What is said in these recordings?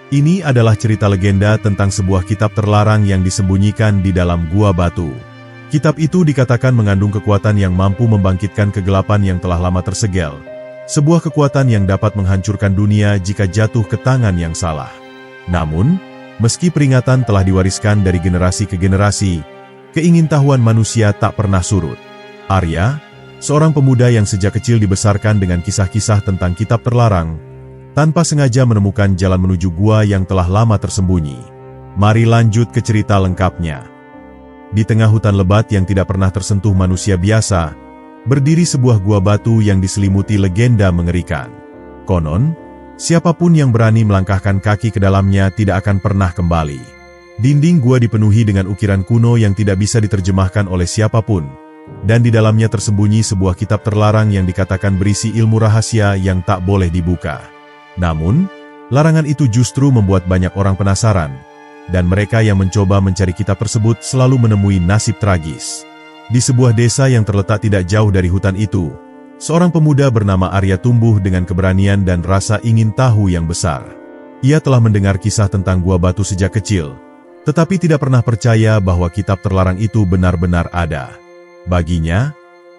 Ini adalah cerita legenda tentang sebuah kitab terlarang yang disembunyikan di dalam gua batu. Kitab itu dikatakan mengandung kekuatan yang mampu membangkitkan kegelapan yang telah lama tersegel. Sebuah kekuatan yang dapat menghancurkan dunia jika jatuh ke tangan yang salah. Namun, meski peringatan telah diwariskan dari generasi ke generasi, keingintahuan manusia tak pernah surut. Arya, seorang pemuda yang sejak kecil dibesarkan dengan kisah-kisah tentang kitab terlarang, tanpa sengaja menemukan jalan menuju gua yang telah lama tersembunyi. Mari lanjut ke cerita lengkapnya. Di tengah hutan lebat yang tidak pernah tersentuh manusia biasa, berdiri sebuah gua batu yang diselimuti legenda mengerikan. Konon, siapapun yang berani melangkahkan kaki ke dalamnya tidak akan pernah kembali. Dinding gua dipenuhi dengan ukiran kuno yang tidak bisa diterjemahkan oleh siapapun, dan di dalamnya tersembunyi sebuah kitab terlarang yang dikatakan berisi ilmu rahasia yang tak boleh dibuka. Namun, larangan itu justru membuat banyak orang penasaran, dan mereka yang mencoba mencari kitab tersebut selalu menemui nasib tragis. Di sebuah desa yang terletak tidak jauh dari hutan itu, seorang pemuda bernama Arya tumbuh dengan keberanian dan rasa ingin tahu yang besar. Ia telah mendengar kisah tentang gua batu sejak kecil, tetapi tidak pernah percaya bahwa kitab terlarang itu benar-benar ada. Baginya,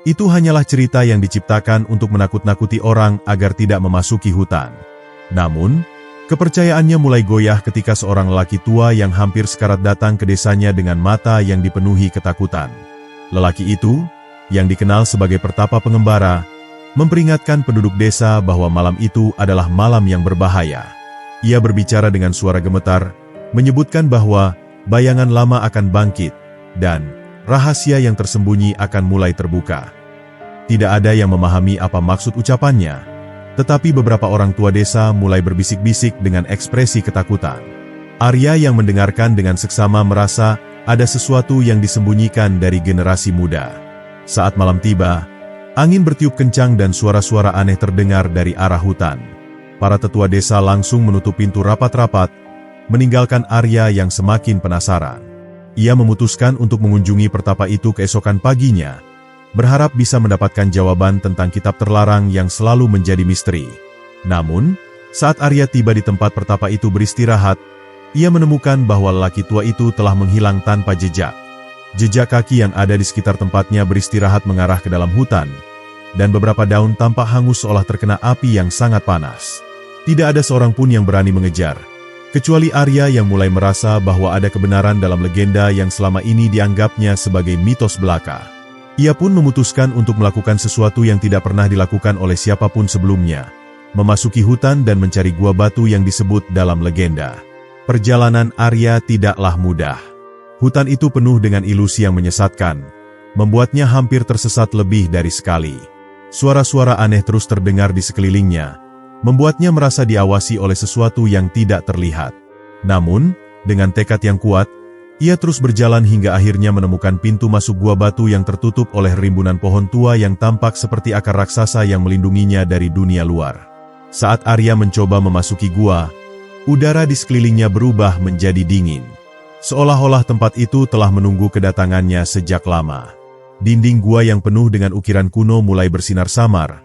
itu hanyalah cerita yang diciptakan untuk menakut-nakuti orang agar tidak memasuki hutan. Namun, kepercayaannya mulai goyah ketika seorang lelaki tua yang hampir sekarat datang ke desanya dengan mata yang dipenuhi ketakutan. Lelaki itu, yang dikenal sebagai Pertapa Pengembara, memperingatkan penduduk desa bahwa malam itu adalah malam yang berbahaya. Ia berbicara dengan suara gemetar, menyebutkan bahwa bayangan lama akan bangkit, dan rahasia yang tersembunyi akan mulai terbuka. Tidak ada yang memahami apa maksud ucapannya, tetapi beberapa orang tua desa mulai berbisik-bisik dengan ekspresi ketakutan. Arya yang mendengarkan dengan seksama merasa ada sesuatu yang disembunyikan dari generasi muda. Saat malam tiba, angin bertiup kencang dan suara-suara aneh terdengar dari arah hutan. Para tetua desa langsung menutup pintu rapat-rapat, meninggalkan Arya yang semakin penasaran. Ia memutuskan untuk mengunjungi pertapa itu keesokan paginya, berharap bisa mendapatkan jawaban tentang kitab terlarang yang selalu menjadi misteri. Namun, saat Arya tiba di tempat pertapa itu beristirahat, ia menemukan bahwa lelaki tua itu telah menghilang tanpa jejak. Jejak kaki yang ada di sekitar tempatnya beristirahat mengarah ke dalam hutan, dan beberapa daun tampak hangus seolah terkena api yang sangat panas. Tidak ada seorang pun yang berani mengejar, kecuali Arya yang mulai merasa bahwa ada kebenaran dalam legenda yang selama ini dianggapnya sebagai mitos belaka. Ia pun memutuskan untuk melakukan sesuatu yang tidak pernah dilakukan oleh siapapun sebelumnya, memasuki hutan dan mencari gua batu yang disebut dalam legenda. Perjalanan Arya tidaklah mudah. Hutan itu penuh dengan ilusi yang menyesatkan, membuatnya hampir tersesat lebih dari sekali. Suara-suara aneh terus terdengar di sekelilingnya, membuatnya merasa diawasi oleh sesuatu yang tidak terlihat. Namun, dengan tekad yang kuat, ia terus berjalan hingga akhirnya menemukan pintu masuk gua batu yang tertutup oleh rimbunan pohon tua yang tampak seperti akar raksasa yang melindunginya dari dunia luar. Saat Arya mencoba memasuki gua, udara di sekelilingnya berubah menjadi dingin. Seolah-olah tempat itu telah menunggu kedatangannya sejak lama. Dinding gua yang penuh dengan ukiran kuno mulai bersinar samar,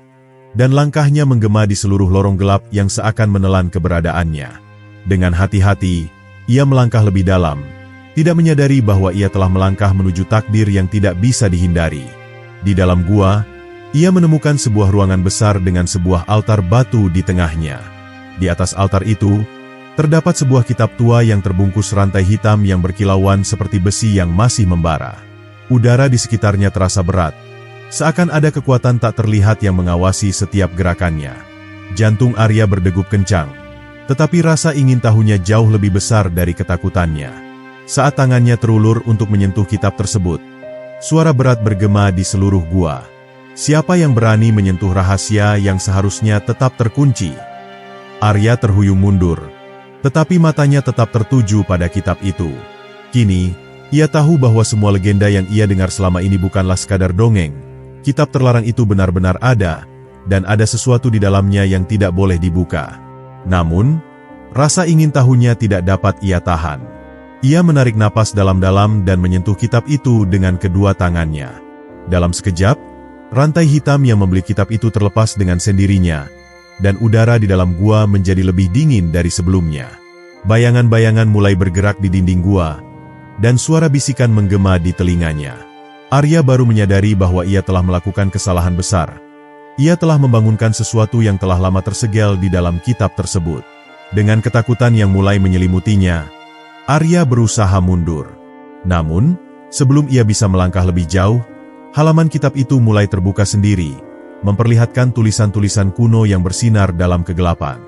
dan langkahnya menggema di seluruh lorong gelap yang seakan menelan keberadaannya. Dengan hati-hati, ia melangkah lebih dalam, tidak menyadari bahwa ia telah melangkah menuju takdir yang tidak bisa dihindari. Di dalam gua, ia menemukan sebuah ruangan besar dengan sebuah altar batu di tengahnya. Di atas altar itu, terdapat sebuah kitab tua yang terbungkus rantai hitam yang berkilauan seperti besi yang masih membara. Udara di sekitarnya terasa berat, seakan ada kekuatan tak terlihat yang mengawasi setiap gerakannya. Jantung Arya berdegup kencang, tetapi rasa ingin tahunya jauh lebih besar dari ketakutannya. Saat tangannya terulur untuk menyentuh kitab tersebut, suara berat bergema di seluruh gua. Siapa yang berani menyentuh rahasia yang seharusnya tetap terkunci? Arya terhuyung mundur, tetapi matanya tetap tertuju pada kitab itu. Kini, ia tahu bahwa semua legenda yang ia dengar selama ini bukanlah sekadar dongeng. Kitab terlarang itu benar-benar ada, dan ada sesuatu di dalamnya yang tidak boleh dibuka. Namun, rasa ingin tahunya tidak dapat ia tahan. Ia menarik napas dalam-dalam dan menyentuh kitab itu dengan kedua tangannya. Dalam sekejap, rantai hitam yang membeli kitab itu terlepas dengan sendirinya, dan udara di dalam gua menjadi lebih dingin dari sebelumnya. Bayangan-bayangan mulai bergerak di dinding gua, dan suara bisikan menggema di telinganya. Arya baru menyadari bahwa ia telah melakukan kesalahan besar. Ia telah membangunkan sesuatu yang telah lama tersegel di dalam kitab tersebut. Dengan ketakutan yang mulai menyelimutinya, Arya berusaha mundur. Namun, sebelum ia bisa melangkah lebih jauh, halaman kitab itu mulai terbuka sendiri, memperlihatkan tulisan-tulisan kuno yang bersinar dalam kegelapan.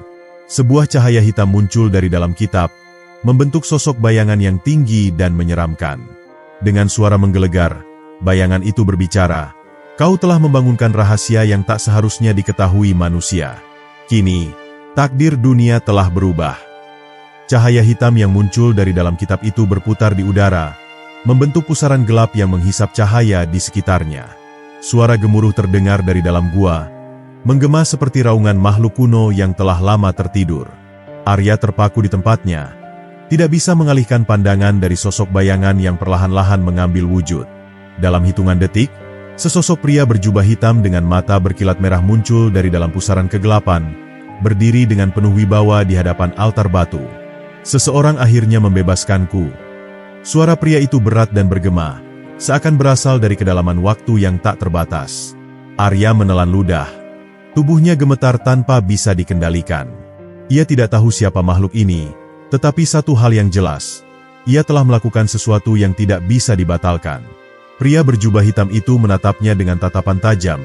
Sebuah cahaya hitam muncul dari dalam kitab, membentuk sosok bayangan yang tinggi dan menyeramkan. Dengan suara menggelegar, bayangan itu berbicara, "Kau telah membangunkan rahasia yang tak seharusnya diketahui manusia. Kini, takdir dunia telah berubah." Cahaya hitam yang muncul dari dalam kitab itu berputar di udara, membentuk pusaran gelap yang menghisap cahaya di sekitarnya. Suara gemuruh terdengar dari dalam gua, menggema seperti raungan makhluk kuno yang telah lama tertidur. Arya terpaku di tempatnya, tidak bisa mengalihkan pandangan dari sosok bayangan yang perlahan-lahan mengambil wujud. Dalam hitungan detik, sesosok pria berjubah hitam dengan mata berkilat merah muncul dari dalam pusaran kegelapan, berdiri dengan penuh wibawa di hadapan altar batu. "Seseorang akhirnya membebaskanku." Suara pria itu berat dan bergema, seakan berasal dari kedalaman waktu yang tak terbatas. Arya menelan ludah. Tubuhnya gemetar tanpa bisa dikendalikan. Ia tidak tahu siapa makhluk ini, tetapi satu hal yang jelas, ia telah melakukan sesuatu yang tidak bisa dibatalkan. Pria berjubah hitam itu menatapnya dengan tatapan tajam,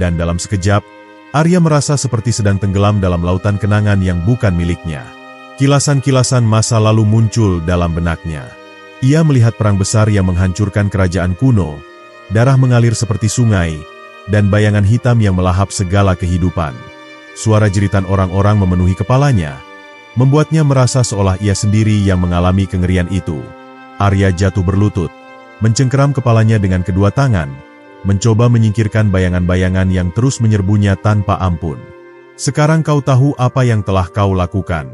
dan dalam sekejap, Arya merasa seperti sedang tenggelam dalam lautan kenangan yang bukan miliknya. Kilasan-kilasan masa lalu muncul dalam benaknya. Ia melihat perang besar yang menghancurkan kerajaan kuno, darah mengalir seperti sungai, dan bayangan hitam yang melahap segala kehidupan. Suara jeritan orang-orang memenuhi kepalanya, membuatnya merasa seolah ia sendiri yang mengalami kengerian itu. Arya jatuh berlutut, mencengkeram kepalanya dengan kedua tangan, mencoba menyingkirkan bayangan-bayangan yang terus menyerbunya tanpa ampun. "Sekarang kau tahu apa yang telah kau lakukan."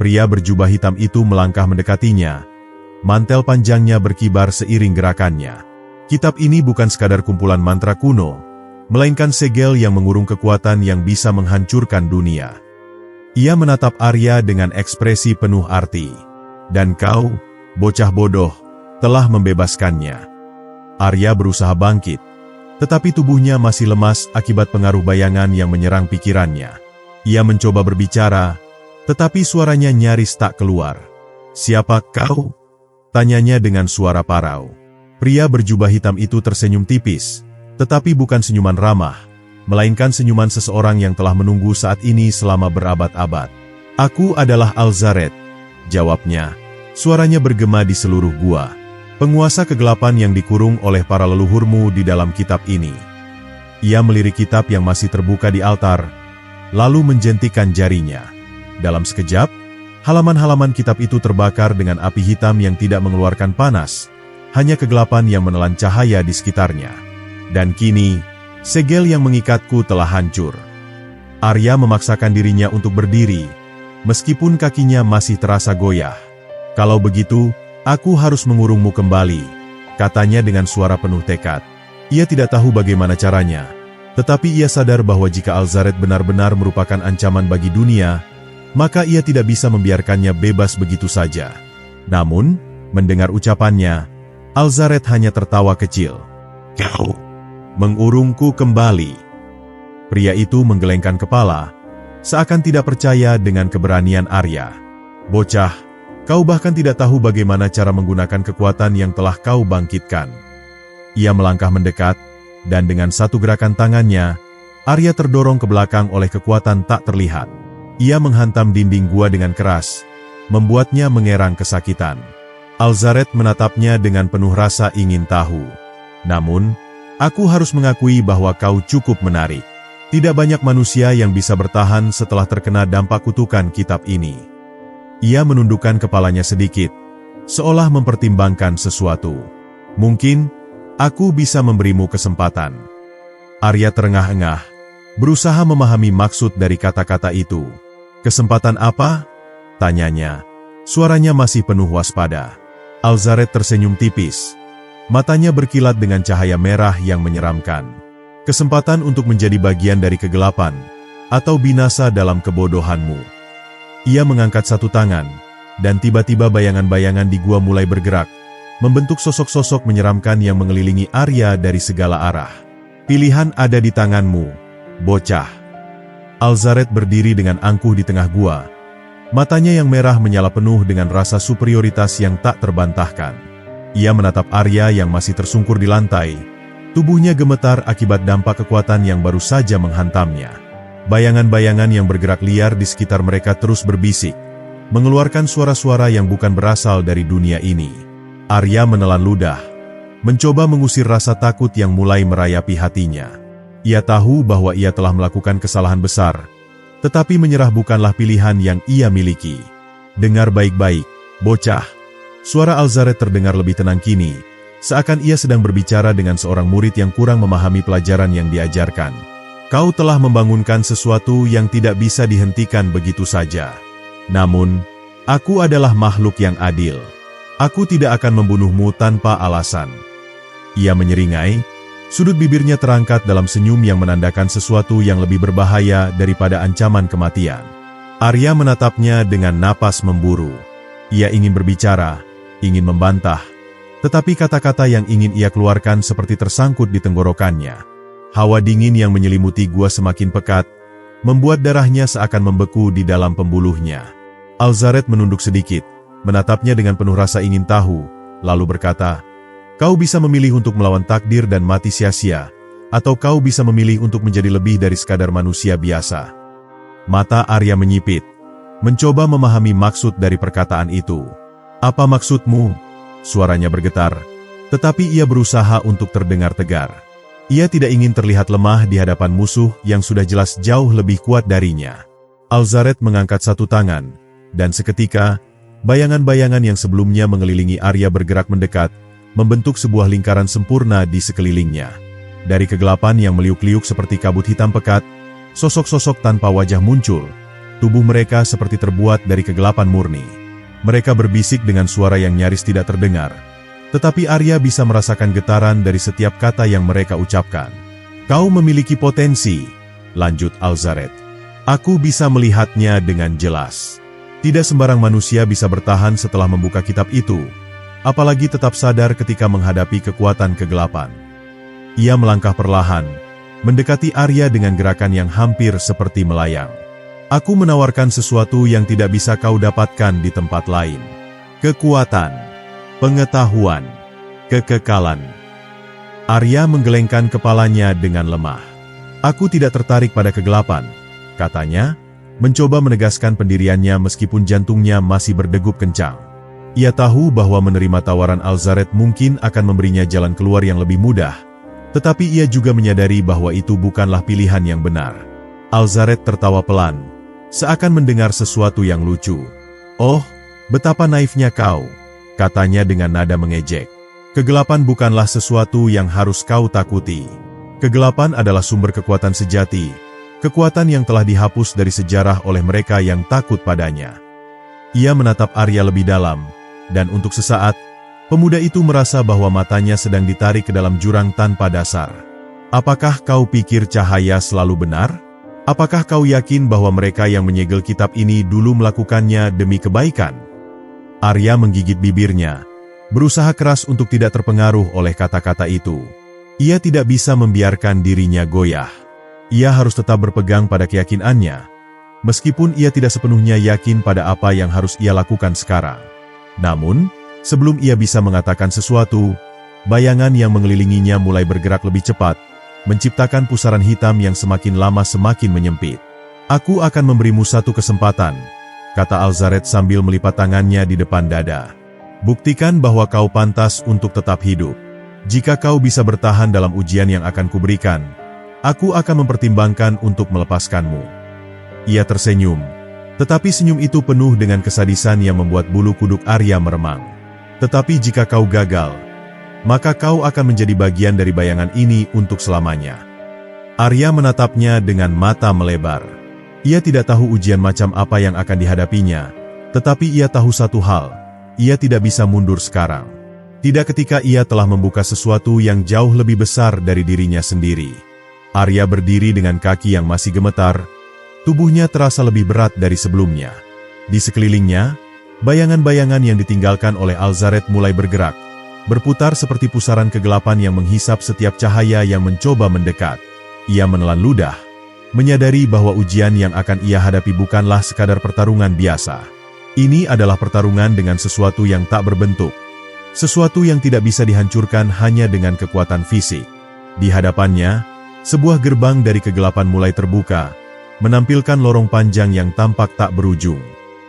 Pria berjubah hitam itu melangkah mendekatinya, mantel panjangnya berkibar seiring gerakannya. Kitab ini bukan sekadar kumpulan mantra kuno, melainkan segel yang mengurung kekuatan yang bisa menghancurkan dunia. Ia menatap Arya dengan ekspresi penuh arti. "Dan kau, bocah bodoh, telah membebaskannya." Arya berusaha bangkit, tetapi tubuhnya masih lemas akibat pengaruh bayangan yang menyerang pikirannya. Ia mencoba berbicara, tetapi suaranya nyaris tak keluar. "Siapa kau?" tanyanya dengan suara parau. Pria berjubah hitam itu tersenyum tipis, tetapi bukan senyuman ramah, melainkan senyuman seseorang yang telah menunggu saat ini selama berabad-abad. "Aku adalah Alzaret," jawabnya. Suaranya bergema di seluruh gua. "Penguasa kegelapan yang dikurung oleh para leluhurmu di dalam kitab ini." Ia melirik kitab yang masih terbuka di altar, lalu menjentikan jarinya. Dalam sekejap, halaman-halaman kitab itu terbakar dengan api hitam yang tidak mengeluarkan panas, hanya kegelapan yang menelan cahaya di sekitarnya. Dan kini, segel yang mengikatku telah hancur. Arya memaksakan dirinya untuk berdiri, meskipun kakinya masih terasa goyah. "Kalau begitu, aku harus mengurungmu kembali," katanya dengan suara penuh tekad. Ia tidak tahu bagaimana caranya, tetapi ia sadar bahwa jika Alzaret benar-benar merupakan ancaman bagi dunia, maka ia tidak bisa membiarkannya bebas begitu saja. Namun, mendengar ucapannya, Alzaret hanya tertawa kecil. "Kau mengurungku kembali." Pria itu menggelengkan kepala, seakan tidak percaya dengan keberanian Arya. "Bocah, kau bahkan tidak tahu bagaimana cara menggunakan kekuatan yang telah kau bangkitkan." Ia melangkah mendekat, dan dengan satu gerakan tangannya, Arya terdorong ke belakang oleh kekuatan tak terlihat. Ia menghantam dinding gua dengan keras, membuatnya mengerang kesakitan. Alzaret menatapnya dengan penuh rasa ingin tahu. "Namun, aku harus mengakui bahwa kau cukup menarik. Tidak banyak manusia yang bisa bertahan setelah terkena dampak kutukan kitab ini." Ia menundukkan kepalanya sedikit, seolah mempertimbangkan sesuatu. "Mungkin, aku bisa memberimu kesempatan." Arya terengah-engah, berusaha memahami maksud dari kata-kata itu. "Kesempatan apa?" tanyanya. Suaranya masih penuh waspada. Alzaret tersenyum tipis. Matanya berkilat dengan cahaya merah yang menyeramkan. "Kesempatan untuk menjadi bagian dari kegelapan, atau binasa dalam kebodohanmu." Ia mengangkat satu tangan, dan tiba-tiba bayangan-bayangan di gua mulai bergerak, membentuk sosok-sosok menyeramkan yang mengelilingi Arya dari segala arah. Pilihan ada di tanganmu, bocah. Alzaret berdiri dengan angkuh di tengah gua. Matanya yang merah menyala penuh dengan rasa superioritas yang tak terbantahkan. Ia menatap Arya yang masih tersungkur di lantai. Tubuhnya gemetar akibat dampak kekuatan yang baru saja menghantamnya. Bayangan-bayangan yang bergerak liar di sekitar mereka terus berbisik, mengeluarkan suara-suara yang bukan berasal dari dunia ini. Arya menelan ludah, mencoba mengusir rasa takut yang mulai merayapi hatinya. Ia tahu bahwa ia telah melakukan kesalahan besar, tetapi menyerah bukanlah pilihan yang ia miliki. Dengar baik-baik, bocah. Suara Alzaret terdengar lebih tenang kini, seakan ia sedang berbicara dengan seorang murid yang kurang memahami pelajaran yang diajarkan. Kau telah membangunkan sesuatu yang tidak bisa dihentikan begitu saja. Namun, aku adalah makhluk yang adil. Aku tidak akan membunuhmu tanpa alasan. Ia menyeringai, sudut bibirnya terangkat dalam senyum yang menandakan sesuatu yang lebih berbahaya daripada ancaman kematian. Arya menatapnya dengan napas memburu. Ia ingin berbicara, ingin membantah, tetapi kata-kata yang ingin ia keluarkan seperti tersangkut di tenggorokannya. Hawa dingin yang menyelimuti gua semakin pekat, membuat darahnya seakan membeku di dalam pembuluhnya. Alzaret menunduk sedikit, menatapnya dengan penuh rasa ingin tahu, lalu berkata, "Kau bisa memilih untuk melawan takdir dan mati sia-sia, atau kau bisa memilih untuk menjadi lebih dari sekadar manusia biasa." Mata Arya menyipit, mencoba memahami maksud dari perkataan itu. "Apa maksudmu?" Suaranya bergetar, tetapi ia berusaha untuk terdengar tegar. Ia tidak ingin terlihat lemah di hadapan musuh yang sudah jelas jauh lebih kuat darinya. Alzaret mengangkat satu tangan, dan seketika, bayangan-bayangan yang sebelumnya mengelilingi Arya bergerak mendekat, membentuk sebuah lingkaran sempurna di sekelilingnya. Dari kegelapan yang meliuk-liuk seperti kabut hitam pekat, sosok-sosok tanpa wajah muncul. Tubuh mereka seperti terbuat dari kegelapan murni. Mereka berbisik dengan suara yang nyaris tidak terdengar. Tetapi Arya bisa merasakan getaran dari setiap kata yang mereka ucapkan. "Kau memiliki potensi," lanjut Alzaret. "Aku bisa melihatnya dengan jelas. Tidak sembarang manusia bisa bertahan setelah membuka kitab itu, apalagi tetap sadar ketika menghadapi kekuatan kegelapan." Ia melangkah perlahan, mendekati Arya dengan gerakan yang hampir seperti melayang. "Aku menawarkan sesuatu yang tidak bisa kau dapatkan di tempat lain. Kekuatan, pengetahuan, kekekalan." Arya menggelengkan kepalanya dengan lemah. "Aku tidak tertarik pada kegelapan," katanya, mencoba menegaskan pendiriannya meskipun jantungnya masih berdegup kencang. Ia tahu bahwa menerima tawaran Alzaret mungkin akan memberinya jalan keluar yang lebih mudah, tetapi ia juga menyadari bahwa itu bukanlah pilihan yang benar. Alzaret tertawa pelan, seakan mendengar sesuatu yang lucu. "Oh, betapa naifnya kau," katanya dengan nada mengejek. "Kegelapan bukanlah sesuatu yang harus kau takuti. Kegelapan adalah sumber kekuatan sejati, kekuatan yang telah dihapus dari sejarah oleh mereka yang takut padanya." Ia menatap Arya lebih dalam, dan untuk sesaat, pemuda itu merasa bahwa matanya sedang ditarik ke dalam jurang tanpa dasar. "Apakah kau pikir cahaya selalu benar? Apakah kau yakin bahwa mereka yang menyegel kitab ini dulu melakukannya demi kebaikan?" Arya menggigit bibirnya, berusaha keras untuk tidak terpengaruh oleh kata-kata itu. Ia tidak bisa membiarkan dirinya goyah. Ia harus tetap berpegang pada keyakinannya, meskipun ia tidak sepenuhnya yakin pada apa yang harus ia lakukan sekarang. Namun, sebelum ia bisa mengatakan sesuatu, bayangan yang mengelilinginya mulai bergerak lebih cepat, menciptakan pusaran hitam yang semakin lama semakin menyempit. "Aku akan memberimu satu kesempatan," kata Alzaret sambil melipat tangannya di depan dada. "Buktikan bahwa kau pantas untuk tetap hidup. Jika kau bisa bertahan dalam ujian yang akan kuberikan, aku akan mempertimbangkan untuk melepaskanmu." Ia tersenyum, tetapi senyum itu penuh dengan kesadisan yang membuat bulu kuduk Arya meremang. "Tetapi jika kau gagal, maka kau akan menjadi bagian dari bayangan ini untuk selamanya." Arya menatapnya dengan mata melebar. Ia tidak tahu ujian macam apa yang akan dihadapinya, tetapi ia tahu satu hal, ia tidak bisa mundur sekarang. Tidak ketika ia telah membuka sesuatu yang jauh lebih besar dari dirinya sendiri. Arya berdiri dengan kaki yang masih gemetar, tubuhnya terasa lebih berat dari sebelumnya. Di sekelilingnya, Bayangan-bayangan yang ditinggalkan oleh Alzaret mulai bergerak, berputar seperti pusaran kegelapan yang menghisap setiap cahaya yang mencoba mendekat. Ia menelan ludah, menyadari bahwa ujian yang akan ia hadapi bukanlah sekadar pertarungan biasa. Ini adalah pertarungan dengan sesuatu yang tak berbentuk, sesuatu yang tidak bisa dihancurkan hanya dengan kekuatan fisik. Di hadapannya, sebuah gerbang dari kegelapan mulai terbuka, menampilkan lorong panjang yang tampak tak berujung.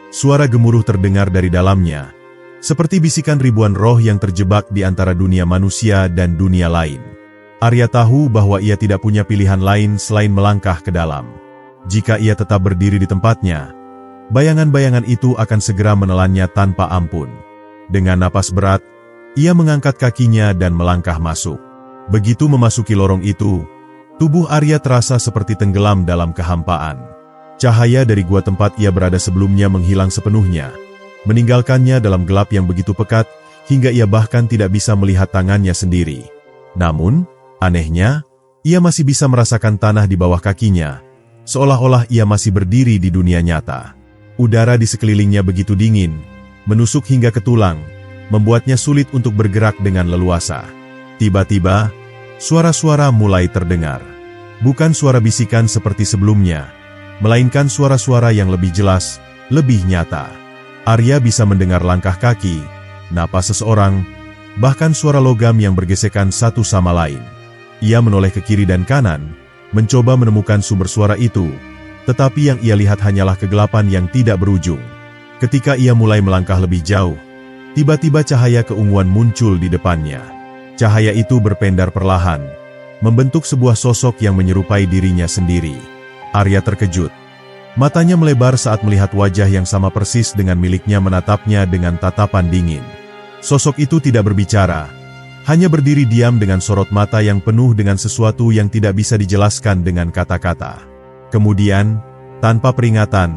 Suara gemuruh terdengar dari dalamnya, seperti bisikan ribuan roh yang terjebak di antara dunia manusia dan dunia lain. Arya tahu bahwa ia tidak punya pilihan lain selain melangkah ke dalam. Jika ia tetap berdiri di tempatnya, bayangan-bayangan itu akan segera menelannya tanpa ampun. Dengan napas berat, ia mengangkat kakinya dan melangkah masuk. Begitu memasuki lorong itu, tubuh Arya terasa seperti tenggelam dalam kehampaan. Cahaya dari gua tempat ia berada sebelumnya menghilang sepenuhnya, meninggalkannya dalam gelap yang begitu pekat, hingga ia bahkan tidak bisa melihat tangannya sendiri. Namun, anehnya, ia masih bisa merasakan tanah di bawah kakinya, seolah-olah ia masih berdiri di dunia nyata. Udara di sekelilingnya begitu dingin, menusuk hingga ke tulang, membuatnya sulit untuk bergerak dengan leluasa. Tiba-tiba, suara-suara mulai terdengar. Bukan suara bisikan seperti sebelumnya, melainkan suara-suara yang lebih jelas, lebih nyata. Arya bisa mendengar langkah kaki, napas seseorang, bahkan suara logam yang bergesekan satu sama lain. Ia menoleh ke kiri dan kanan, mencoba menemukan sumber suara itu, tetapi yang ia lihat hanyalah kegelapan yang tidak berujung. Ketika ia mulai melangkah lebih jauh, tiba-tiba cahaya keunguan muncul di depannya. Cahaya itu berpendar perlahan, membentuk sebuah sosok yang menyerupai dirinya sendiri. Arya terkejut. Matanya melebar saat melihat wajah yang sama persis dengan miliknya menatapnya dengan tatapan dingin. Sosok itu tidak berbicara, hanya berdiri diam dengan sorot mata yang penuh dengan sesuatu yang tidak bisa dijelaskan dengan kata-kata. Kemudian, tanpa peringatan,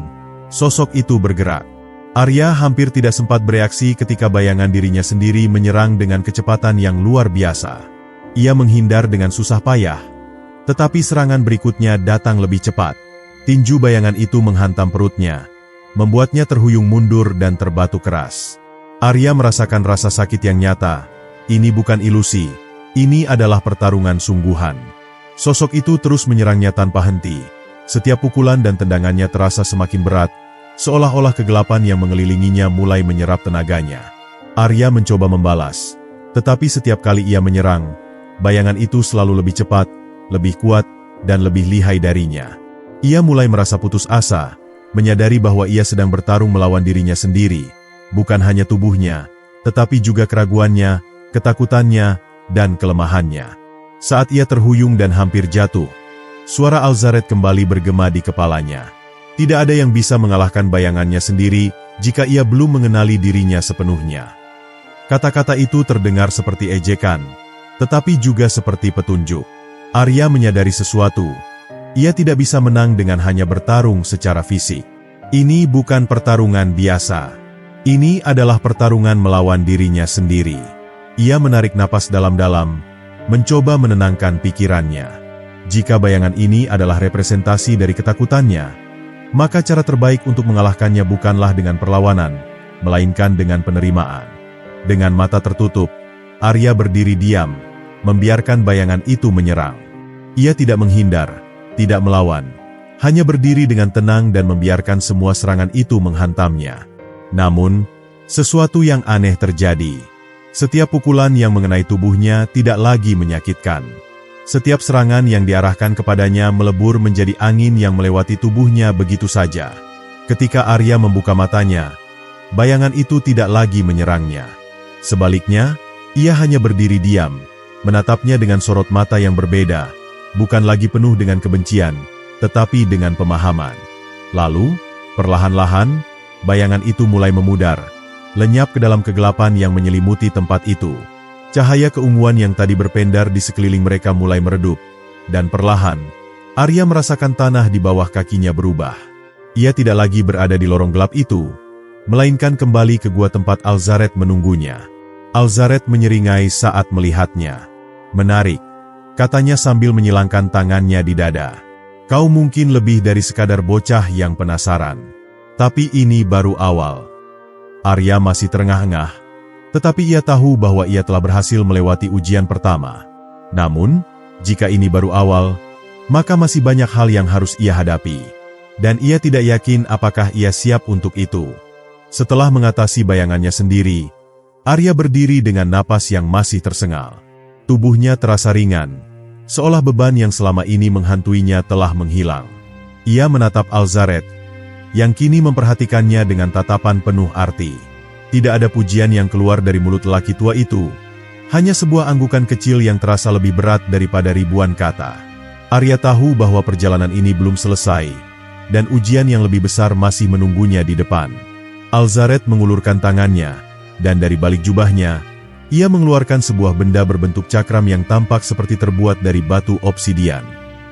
sosok itu bergerak. Arya hampir tidak sempat bereaksi ketika bayangan dirinya sendiri menyerang dengan kecepatan yang luar biasa. Ia menghindar dengan susah payah, tetapi serangan berikutnya datang lebih cepat. Tinju bayangan itu menghantam perutnya, membuatnya terhuyung mundur dan terbatu keras. Arya merasakan rasa sakit yang nyata. Ini bukan ilusi, ini adalah pertarungan sungguhan. Sosok itu terus menyerangnya tanpa henti. Setiap pukulan dan tendangannya terasa semakin berat, seolah-olah kegelapan yang mengelilinginya mulai menyerap tenaganya. Arya mencoba membalas, tetapi setiap kali ia menyerang, bayangan itu selalu lebih cepat, lebih kuat, dan lebih lihai darinya. Ia mulai merasa putus asa, menyadari bahwa ia sedang bertarung melawan dirinya sendiri, bukan hanya tubuhnya, tetapi juga keraguannya, ketakutannya, dan kelemahannya. Saat ia terhuyung dan hampir jatuh, suara Alzaret kembali bergema di kepalanya. Tidak ada yang bisa mengalahkan bayangannya sendiri jika ia belum mengenali dirinya sepenuhnya. Kata-kata itu terdengar seperti ejekan, tetapi juga seperti petunjuk. Arya menyadari sesuatu. Ia tidak bisa menang dengan hanya bertarung secara fisik. Ini bukan pertarungan biasa. Ini adalah pertarungan melawan dirinya sendiri. Ia menarik napas dalam-dalam, mencoba menenangkan pikirannya. Jika bayangan ini adalah representasi dari ketakutannya, maka cara terbaik untuk mengalahkannya bukanlah dengan perlawanan, melainkan dengan penerimaan. Dengan mata tertutup, Arya berdiri diam, membiarkan bayangan itu menyerang. Ia tidak menghindar, tidak melawan, hanya berdiri dengan tenang dan membiarkan semua serangan itu menghantamnya. Namun, sesuatu yang aneh terjadi. Setiap pukulan yang mengenai tubuhnya tidak lagi menyakitkan. Setiap serangan yang diarahkan kepadanya melebur menjadi angin yang melewati tubuhnya begitu saja. Ketika Arya membuka matanya, bayangan itu tidak lagi menyerangnya. Sebaliknya, ia hanya berdiri diam, menatapnya dengan sorot mata yang berbeda, bukan lagi penuh dengan kebencian, tetapi dengan pemahaman. Lalu, perlahan-lahan, bayangan itu mulai memudar, lenyap ke dalam kegelapan yang menyelimuti tempat itu. Cahaya keunguan yang tadi berpendar di sekeliling mereka mulai meredup, dan perlahan, Arya merasakan tanah di bawah kakinya berubah. Ia tidak lagi berada di lorong gelap itu, melainkan kembali ke gua tempat Alzaret menunggunya. Alzaret menyeringai saat melihatnya. "Menarik," katanya sambil menyilangkan tangannya di dada. "Kau mungkin lebih dari sekadar bocah yang penasaran. Tapi ini baru awal." Arya masih terengah-engah, tetapi ia tahu bahwa ia telah berhasil melewati ujian pertama. Namun, jika ini baru awal, maka masih banyak hal yang harus ia hadapi. Dan ia tidak yakin apakah ia siap untuk itu. Setelah mengatasi bayangannya sendiri, Arya berdiri dengan napas yang masih tersengal. Tubuhnya terasa ringan, seolah beban yang selama ini menghantuinya telah menghilang. Ia menatap Alzaret, yang kini memperhatikannya dengan tatapan penuh arti. Tidak ada pujian yang keluar dari mulut lelaki tua itu, hanya sebuah anggukan kecil yang terasa lebih berat daripada ribuan kata. Arya tahu bahwa perjalanan ini belum selesai, dan ujian yang lebih besar masih menunggunya di depan. Alzaret mengulurkan tangannya, dan dari balik jubahnya, ia mengeluarkan sebuah benda berbentuk cakram yang tampak seperti terbuat dari batu obsidian.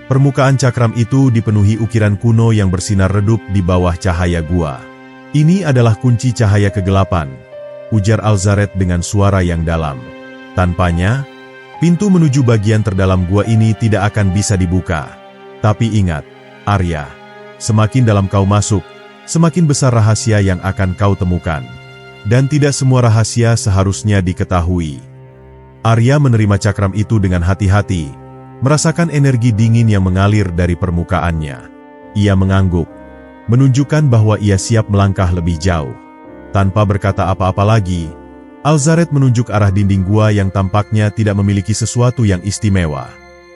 Permukaan cakram itu dipenuhi ukiran kuno yang bersinar redup di bawah cahaya gua. Ini adalah kunci cahaya kegelapan, ujar Alzaret dengan suara yang dalam. Tanpanya, pintu menuju bagian terdalam gua ini tidak akan bisa dibuka. Tapi ingat, Arya, semakin dalam kau masuk, semakin besar rahasia yang akan kau temukan. Dan tidak semua rahasia seharusnya diketahui. Arya menerima cakram itu dengan hati-hati, merasakan energi dingin yang mengalir dari permukaannya. Ia mengangguk, menunjukkan bahwa ia siap melangkah lebih jauh. Tanpa berkata apa-apa lagi, Alzaret menunjuk arah dinding gua yang tampaknya tidak memiliki sesuatu yang istimewa.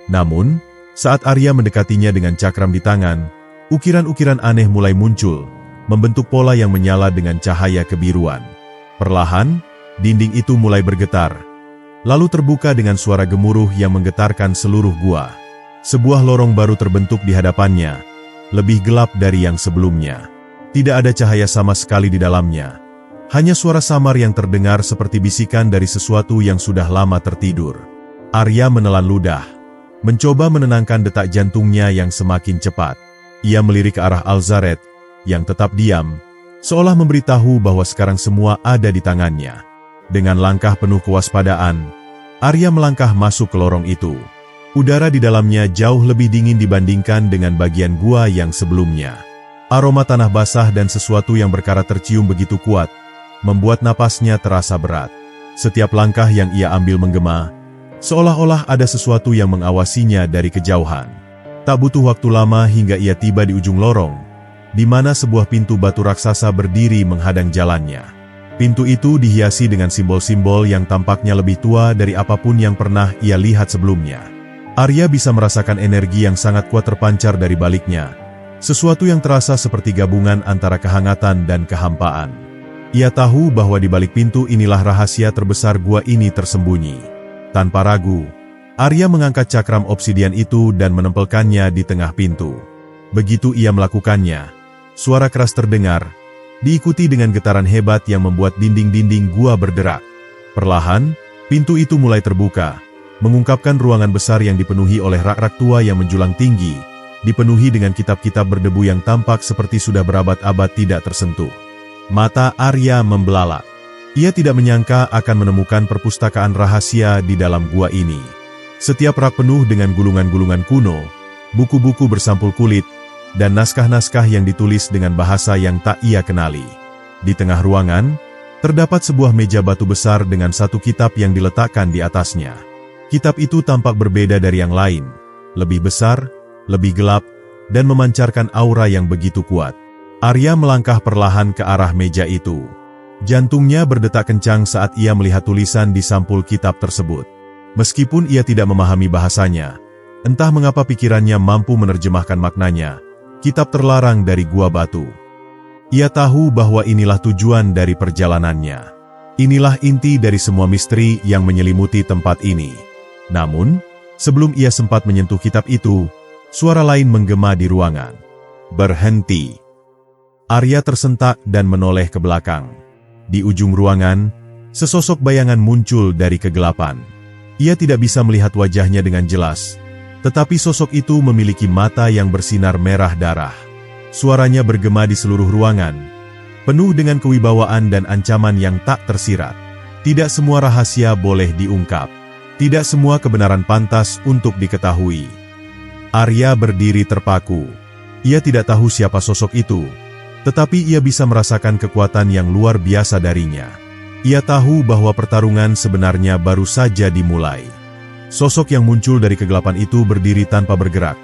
Namun, saat Arya mendekatinya dengan cakram di tangan, ukiran-ukiran aneh mulai muncul, membentuk pola yang menyala dengan cahaya kebiruan. Perlahan, dinding itu mulai bergetar, lalu terbuka dengan suara gemuruh yang menggetarkan seluruh gua. Sebuah lorong baru terbentuk di hadapannya, lebih gelap dari yang sebelumnya. Tidak ada cahaya sama sekali di dalamnya. Hanya suara samar yang terdengar seperti bisikan dari sesuatu yang sudah lama tertidur. Arya menelan ludah, mencoba menenangkan detak jantungnya yang semakin cepat. Ia melirik ke arah Alzaret, yang tetap diam, seolah memberitahu bahwa sekarang semua ada di tangannya. Dengan langkah penuh kewaspadaan, Arya melangkah masuk ke lorong itu. Udara di dalamnya jauh lebih dingin dibandingkan dengan bagian gua yang sebelumnya. Aroma tanah basah dan sesuatu yang berkarat tercium begitu kuat, membuat napasnya terasa berat. Setiap langkah yang ia ambil menggema, seolah-olah ada sesuatu yang mengawasinya dari kejauhan. Tak butuh waktu lama hingga ia tiba di ujung lorong, di mana sebuah pintu batu raksasa berdiri menghadang jalannya. Pintu itu dihiasi dengan simbol-simbol yang tampaknya lebih tua dari apapun yang pernah ia lihat sebelumnya. Arya bisa merasakan energi yang sangat kuat terpancar dari baliknya, sesuatu yang terasa seperti gabungan antara kehangatan dan kehampaan. Ia tahu bahwa di balik pintu inilah rahasia terbesar gua ini tersembunyi. Tanpa ragu, Arya mengangkat cakram obsidian itu dan menempelkannya di tengah pintu. Begitu ia melakukannya, suara keras terdengar, diikuti dengan getaran hebat yang membuat dinding-dinding gua berderak. Perlahan, pintu itu mulai terbuka, mengungkapkan ruangan besar yang dipenuhi oleh rak-rak tua yang menjulang tinggi, dipenuhi dengan kitab-kitab berdebu yang tampak seperti sudah berabad-abad tidak tersentuh. Mata Arya membelalak. Ia tidak menyangka akan menemukan perpustakaan rahasia di dalam gua ini. Setiap rak penuh dengan gulungan-gulungan kuno, buku-buku bersampul kulit, dan naskah-naskah yang ditulis dengan bahasa yang tak ia kenali. Di tengah ruangan, terdapat sebuah meja batu besar dengan satu kitab yang diletakkan di atasnya. Kitab itu tampak berbeda dari yang lain, lebih besar, lebih gelap, dan memancarkan aura yang begitu kuat. Arya melangkah perlahan ke arah meja itu. Jantungnya berdetak kencang saat ia melihat tulisan di sampul kitab tersebut. Meskipun ia tidak memahami bahasanya, entah mengapa pikirannya mampu menerjemahkan maknanya. Kitab terlarang dari gua batu. Ia tahu bahwa inilah tujuan dari perjalanannya. Inilah inti dari semua misteri yang menyelimuti tempat ini. Namun, sebelum ia sempat menyentuh kitab itu, suara lain menggema di ruangan. Berhenti. Arya tersentak dan menoleh ke belakang. Di ujung ruangan, sesosok bayangan muncul dari kegelapan. Ia tidak bisa melihat wajahnya dengan jelas, tetapi sosok itu memiliki mata yang bersinar merah darah. Suaranya bergema di seluruh ruangan, penuh dengan kewibawaan dan ancaman yang tak tersirat. Tidak semua rahasia boleh diungkap. Tidak semua kebenaran pantas untuk diketahui. Arya berdiri terpaku. Ia tidak tahu siapa sosok itu, Tetapi ia bisa merasakan kekuatan yang luar biasa darinya. Ia tahu bahwa pertarungan sebenarnya baru saja dimulai. Sosok yang muncul dari kegelapan itu berdiri tanpa bergerak.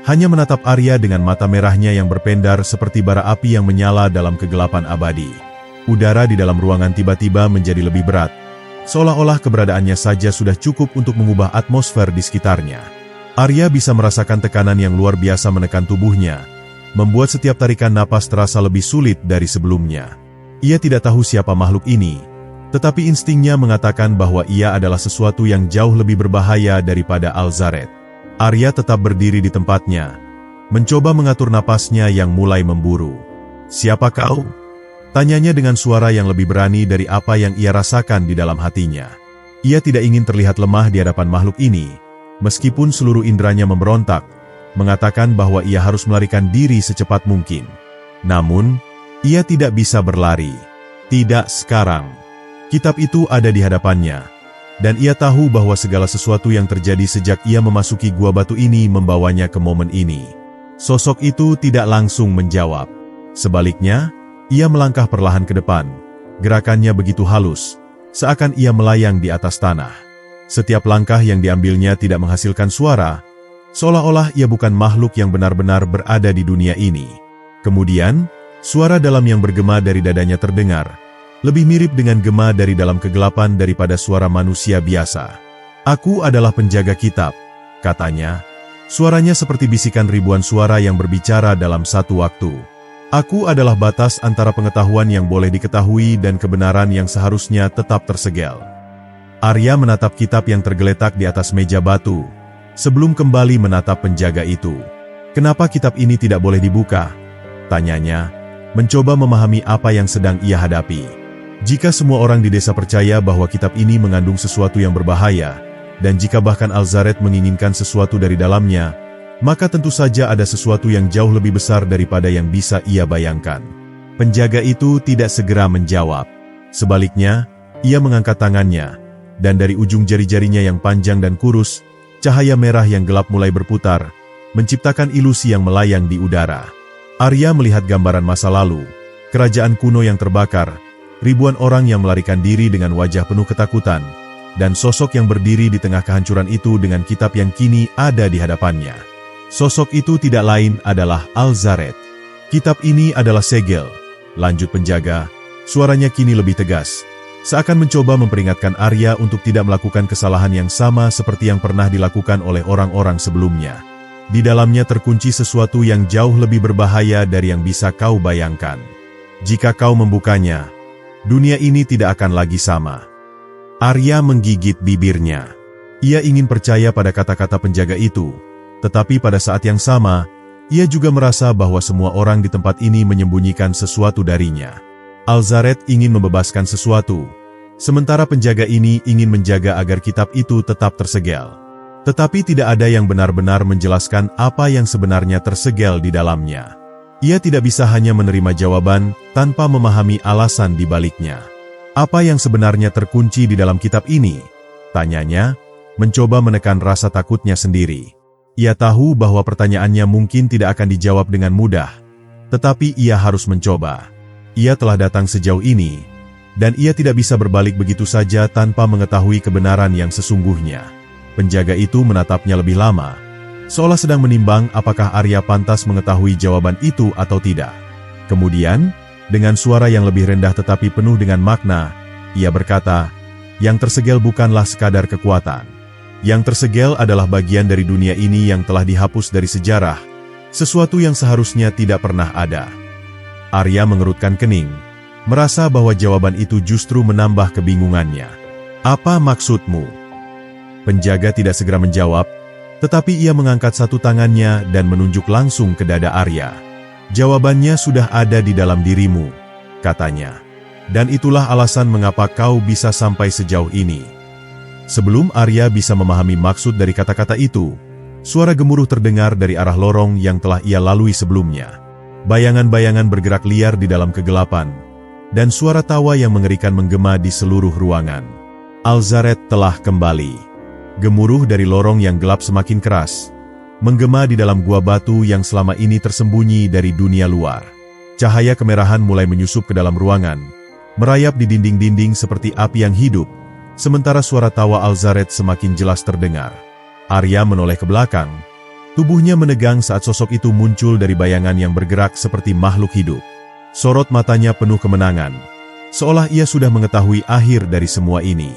Hanya menatap Arya dengan mata merahnya yang berpendar seperti bara api yang menyala dalam kegelapan abadi. Udara di dalam ruangan tiba-tiba menjadi lebih berat. Seolah-olah keberadaannya saja sudah cukup untuk mengubah atmosfer di sekitarnya. Arya bisa merasakan tekanan yang luar biasa menekan tubuhnya, membuat setiap tarikan napas terasa lebih sulit dari sebelumnya. Ia tidak tahu siapa makhluk ini, tetapi instingnya mengatakan bahwa ia adalah sesuatu yang jauh lebih berbahaya daripada Alzaret. Arya tetap berdiri di tempatnya, mencoba mengatur napasnya yang mulai memburu. "Siapa kau?" tanyanya dengan suara yang lebih berani dari apa yang ia rasakan di dalam hatinya. Ia tidak ingin terlihat lemah di hadapan makhluk ini, meskipun seluruh indranya memberontak, mengatakan bahwa ia harus melarikan diri secepat mungkin. Namun, ia tidak bisa berlari. Tidak sekarang. Kitab itu ada di hadapannya, dan ia tahu bahwa segala sesuatu yang terjadi sejak ia memasuki gua batu ini membawanya ke momen ini. Sosok itu tidak langsung menjawab. Sebaliknya, ia melangkah perlahan ke depan. Gerakannya begitu halus, seakan ia melayang di atas tanah. Setiap langkah yang diambilnya tidak menghasilkan suara, seolah-olah ia bukan makhluk yang benar-benar berada di dunia ini. Kemudian, suara dalam yang bergema dari dadanya terdengar, lebih mirip dengan gema dari dalam kegelapan daripada suara manusia biasa. "Aku adalah penjaga kitab," katanya. Suaranya seperti bisikan ribuan suara yang berbicara dalam satu waktu. "Aku adalah batas antara pengetahuan yang boleh diketahui dan kebenaran yang seharusnya tetap tersegel." Arya menatap kitab yang tergeletak di atas meja batu, sebelum kembali menatap penjaga itu. "Kenapa kitab ini tidak boleh dibuka?" tanyanya, mencoba memahami apa yang sedang ia hadapi. Jika semua orang di desa percaya bahwa kitab ini mengandung sesuatu yang berbahaya, dan jika bahkan Alzaret menginginkan sesuatu dari dalamnya, maka tentu saja ada sesuatu yang jauh lebih besar daripada yang bisa ia bayangkan. Penjaga itu tidak segera menjawab. Sebaliknya, ia mengangkat tangannya, dan dari ujung jari-jarinya yang panjang dan kurus, cahaya merah yang gelap mulai berputar, menciptakan ilusi yang melayang di udara. Arya melihat gambaran masa lalu, kerajaan kuno yang terbakar, ribuan orang yang melarikan diri dengan wajah penuh ketakutan, dan sosok yang berdiri di tengah kehancuran itu dengan kitab yang kini ada di hadapannya. Sosok itu tidak lain adalah Alzaret. "Kitab ini adalah segel," lanjut penjaga, suaranya kini lebih tegas, seakan mencoba memperingatkan Arya untuk tidak melakukan kesalahan yang sama seperti yang pernah dilakukan oleh orang-orang sebelumnya. "Di dalamnya terkunci sesuatu yang jauh lebih berbahaya dari yang bisa kau bayangkan. Jika kau membukanya, dunia ini tidak akan lagi sama." Arya menggigit bibirnya. Ia ingin percaya pada kata-kata penjaga itu, tetapi pada saat yang sama, ia juga merasa bahwa semua orang di tempat ini menyembunyikan sesuatu darinya. Alzaret ingin membebaskan sesuatu, sementara penjaga ini ingin menjaga agar kitab itu tetap tersegel. Tetapi tidak ada yang benar-benar menjelaskan apa yang sebenarnya tersegel di dalamnya. Ia tidak bisa hanya menerima jawaban tanpa memahami alasan di baliknya. "Apa yang sebenarnya terkunci di dalam kitab ini?" tanyanya, mencoba menekan rasa takutnya sendiri. Ia tahu bahwa pertanyaannya mungkin tidak akan dijawab dengan mudah, tetapi ia harus mencoba. Ia telah datang sejauh ini, dan ia tidak bisa berbalik begitu saja tanpa mengetahui kebenaran yang sesungguhnya. Penjaga itu menatapnya lebih lama, seolah sedang menimbang apakah Arya pantas mengetahui jawaban itu atau tidak. Kemudian, dengan suara yang lebih rendah tetapi penuh dengan makna, ia berkata, "Yang tersegel bukanlah sekadar kekuatan. Yang tersegel adalah bagian dari dunia ini yang telah dihapus dari sejarah, sesuatu yang seharusnya tidak pernah ada." Arya mengerutkan kening, merasa bahwa jawaban itu justru menambah kebingungannya. "Apa maksudmu?" Penjaga tidak segera menjawab, tetapi ia mengangkat satu tangannya dan menunjuk langsung ke dada Arya. "Jawabannya sudah ada di dalam dirimu," katanya. "Dan itulah alasan mengapa kau bisa sampai sejauh ini." Sebelum Arya bisa memahami maksud dari kata-kata itu, suara gemuruh terdengar dari arah lorong yang telah ia lalui sebelumnya. Bayangan-bayangan bergerak liar di dalam kegelapan, dan suara tawa yang mengerikan menggema di seluruh ruangan. Alzaret telah kembali. Gemuruh dari lorong yang gelap semakin keras, menggema di dalam gua batu yang selama ini tersembunyi dari dunia luar. Cahaya kemerahan mulai menyusup ke dalam ruangan, merayap di dinding-dinding seperti api yang hidup, sementara suara tawa Alzaret semakin jelas terdengar. Arya menoleh ke belakang. Tubuhnya menegang saat sosok itu muncul dari bayangan yang bergerak seperti makhluk hidup. Sorot matanya penuh kemenangan, seolah ia sudah mengetahui akhir dari semua ini.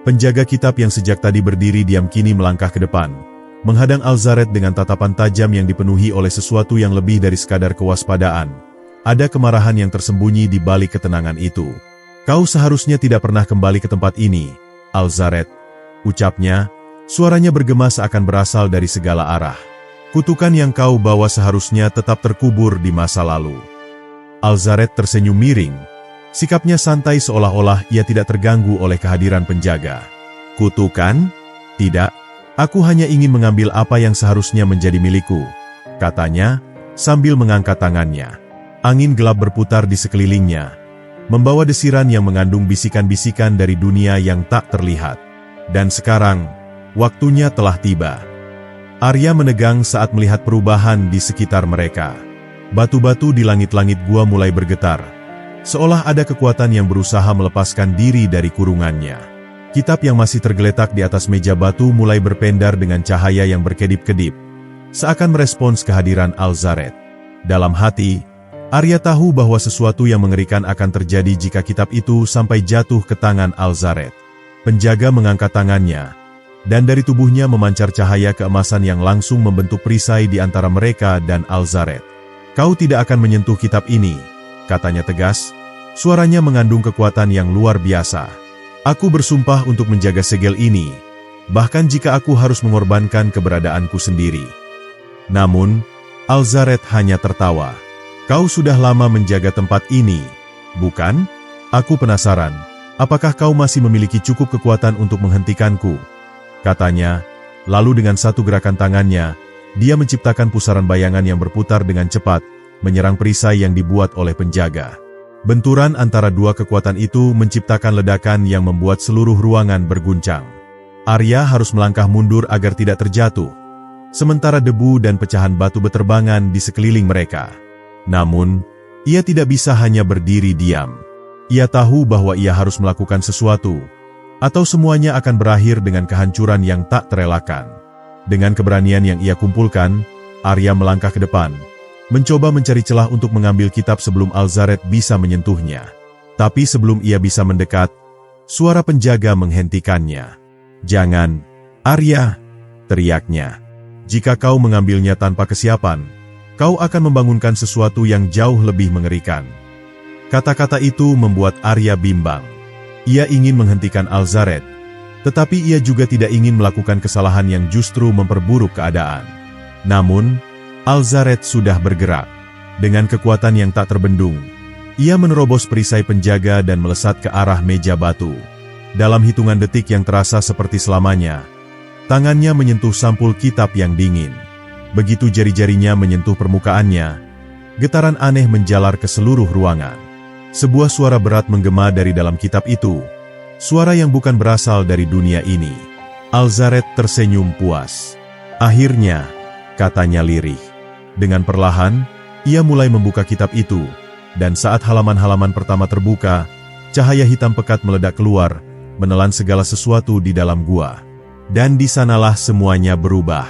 Penjaga kitab yang sejak tadi berdiri diam kini melangkah ke depan, menghadang Alzaret dengan tatapan tajam yang dipenuhi oleh sesuatu yang lebih dari sekadar kewaspadaan. Ada kemarahan yang tersembunyi di balik ketenangan itu. "Kau seharusnya tidak pernah kembali ke tempat ini, Alzaret," ucapnya, suaranya bergema seakan berasal dari segala arah. "Kutukan yang kau bawa seharusnya tetap terkubur di masa lalu." Alzaret tersenyum miring. Sikapnya santai seolah-olah ia tidak terganggu oleh kehadiran penjaga. "Kutukan? Tidak. Aku hanya ingin mengambil apa yang seharusnya menjadi milikku," katanya, sambil mengangkat tangannya. Angin gelap berputar di sekelilingnya, membawa desiran yang mengandung bisikan-bisikan dari dunia yang tak terlihat. Dan sekarang, waktunya telah tiba. Arya menegang saat melihat perubahan di sekitar mereka. Batu-batu di langit-langit gua mulai bergetar, seolah ada kekuatan yang berusaha melepaskan diri dari kurungannya. Kitab yang masih tergeletak di atas meja batu mulai berpendar dengan cahaya yang berkedip-kedip, seakan merespons kehadiran Alzaret. Dalam hati, Arya tahu bahwa sesuatu yang mengerikan akan terjadi jika kitab itu sampai jatuh ke tangan Alzaret. Penjaga mengangkat tangannya, dan dari tubuhnya memancar cahaya keemasan yang langsung membentuk perisai di antara mereka dan Alzaret. "Kau tidak akan menyentuh kitab ini," katanya tegas. Suaranya mengandung kekuatan yang luar biasa. "Aku bersumpah untuk menjaga segel ini, bahkan jika aku harus mengorbankan keberadaanku sendiri." Namun, Alzaret hanya tertawa. "Kau sudah lama menjaga tempat ini, bukan? Aku penasaran, apakah kau masih memiliki cukup kekuatan untuk menghentikanku?" katanya, lalu dengan satu gerakan tangannya, dia menciptakan pusaran bayangan yang berputar dengan cepat, menyerang perisai yang dibuat oleh penjaga. Benturan antara dua kekuatan itu menciptakan ledakan yang membuat seluruh ruangan berguncang. Arya harus melangkah mundur agar tidak terjatuh, sementara debu dan pecahan batu beterbangan di sekeliling mereka. Namun, ia tidak bisa hanya berdiri diam. Ia tahu bahwa ia harus melakukan sesuatu, atau semuanya akan berakhir dengan kehancuran yang tak terelakkan. Dengan keberanian yang ia kumpulkan, Arya melangkah ke depan, mencoba mencari celah untuk mengambil kitab sebelum Alzaret bisa menyentuhnya. Tapi sebelum ia bisa mendekat, suara penjaga menghentikannya. "Jangan, Arya!" teriaknya. "Jika kau mengambilnya tanpa kesiapan, kau akan membangunkan sesuatu yang jauh lebih mengerikan." Kata-kata itu membuat Arya bimbang. Ia ingin menghentikan Alzaret, tetapi ia juga tidak ingin melakukan kesalahan yang justru memperburuk keadaan. Namun, Alzaret sudah bergerak. Dengan kekuatan yang tak terbendung, ia menerobos perisai penjaga dan melesat ke arah meja batu. Dalam hitungan detik yang terasa seperti selamanya, tangannya menyentuh sampul kitab yang dingin. Begitu jari-jarinya menyentuh permukaannya, getaran aneh menjalar ke seluruh ruangan. Sebuah suara berat menggema dari dalam kitab itu, suara yang bukan berasal dari dunia ini. Alzaret tersenyum puas. "Akhirnya," katanya lirih. Dengan perlahan, ia mulai membuka kitab itu, dan saat halaman-halaman pertama terbuka, cahaya hitam pekat meledak keluar, menelan segala sesuatu di dalam gua. Dan di sanalah semuanya berubah.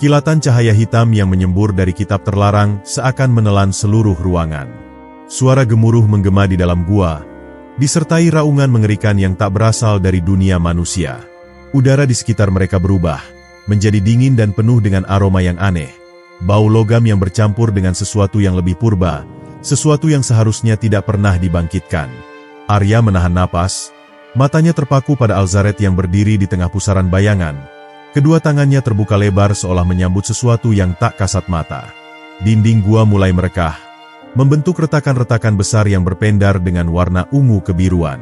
Kilatan cahaya hitam yang menyembur dari kitab terlarang seakan menelan seluruh ruangan. Suara gemuruh menggema di dalam gua, disertai raungan mengerikan yang tak berasal dari dunia manusia. Udara di sekitar mereka berubah, menjadi dingin dan penuh dengan aroma yang aneh. Bau logam yang bercampur dengan sesuatu yang lebih purba, sesuatu yang seharusnya tidak pernah dibangkitkan. Arya menahan napas, matanya terpaku pada Alzaret yang berdiri di tengah pusaran bayangan. Kedua tangannya terbuka lebar seolah menyambut sesuatu yang tak kasat mata. Dinding gua mulai merekah, membentuk retakan-retakan besar yang berpendar dengan warna ungu kebiruan.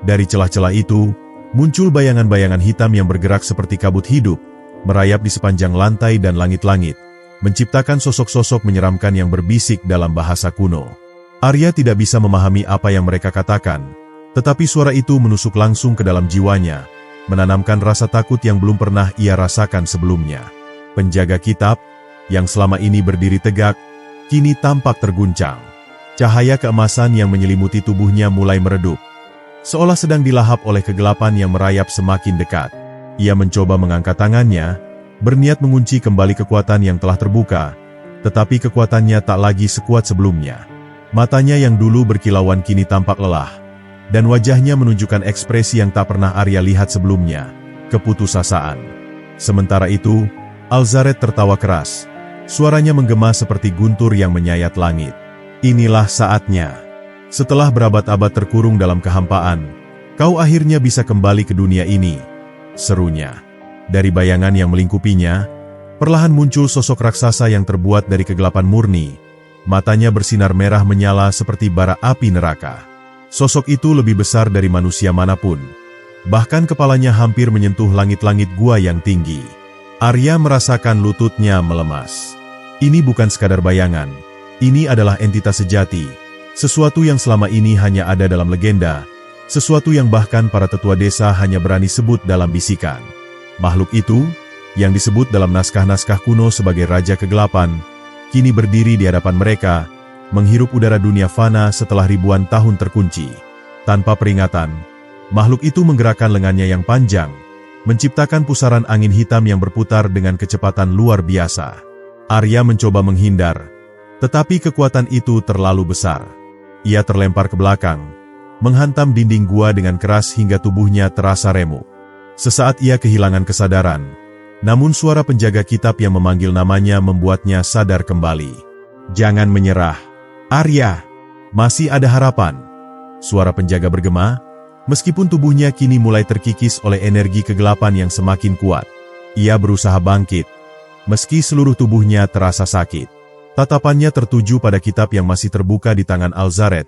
Dari celah-celah itu, muncul bayangan-bayangan hitam yang bergerak seperti kabut hidup, merayap di sepanjang lantai dan langit-langit, menciptakan sosok-sosok menyeramkan yang berbisik dalam bahasa kuno. Arya tidak bisa memahami apa yang mereka katakan, tetapi suara itu menusuk langsung ke dalam jiwanya, menanamkan rasa takut yang belum pernah ia rasakan sebelumnya. Penjaga kitab, yang selama ini berdiri tegak, kini tampak terguncang. Cahaya keemasan yang menyelimuti tubuhnya mulai meredup, seolah sedang dilahap oleh kegelapan yang merayap semakin dekat. Ia mencoba mengangkat tangannya, berniat mengunci kembali kekuatan yang telah terbuka, tetapi kekuatannya tak lagi sekuat sebelumnya. Matanya yang dulu berkilauan kini tampak lelah, dan wajahnya menunjukkan ekspresi yang tak pernah Arya lihat sebelumnya, keputusasaan. Sementara itu, Alzaret tertawa keras. Suaranya menggema seperti guntur yang menyayat langit. Inilah saatnya. Setelah berabad-abad terkurung dalam kehampaan, kau akhirnya bisa kembali ke dunia ini, serunya. Dari bayangan yang melingkupinya, perlahan muncul sosok raksasa yang terbuat dari kegelapan murni. Matanya bersinar merah menyala seperti bara api neraka. Sosok itu lebih besar dari manusia manapun. Bahkan kepalanya hampir menyentuh langit-langit gua yang tinggi. Arya merasakan lututnya melemas. Ini bukan sekadar bayangan. Ini adalah entitas sejati. Sesuatu yang selama ini hanya ada dalam legenda. Sesuatu yang bahkan para tetua desa hanya berani sebut dalam bisikan. Makhluk itu, yang disebut dalam naskah-naskah kuno sebagai Raja Kegelapan, kini berdiri di hadapan mereka, menghirup udara dunia fana setelah ribuan tahun terkunci. Tanpa peringatan, makhluk itu menggerakkan lengannya yang panjang, menciptakan pusaran angin hitam yang berputar dengan kecepatan luar biasa. Arya mencoba menghindar, tetapi kekuatan itu terlalu besar. Ia terlempar ke belakang, menghantam dinding gua dengan keras hingga tubuhnya terasa remuk. Sesaat ia kehilangan kesadaran, namun suara penjaga kitab yang memanggil namanya membuatnya sadar kembali. Jangan menyerah, Arya, masih ada harapan. Suara penjaga bergema, meskipun tubuhnya kini mulai terkikis oleh energi kegelapan yang semakin kuat. Ia berusaha bangkit, meski seluruh tubuhnya terasa sakit. Tatapannya tertuju pada kitab yang masih terbuka di tangan Alzaret.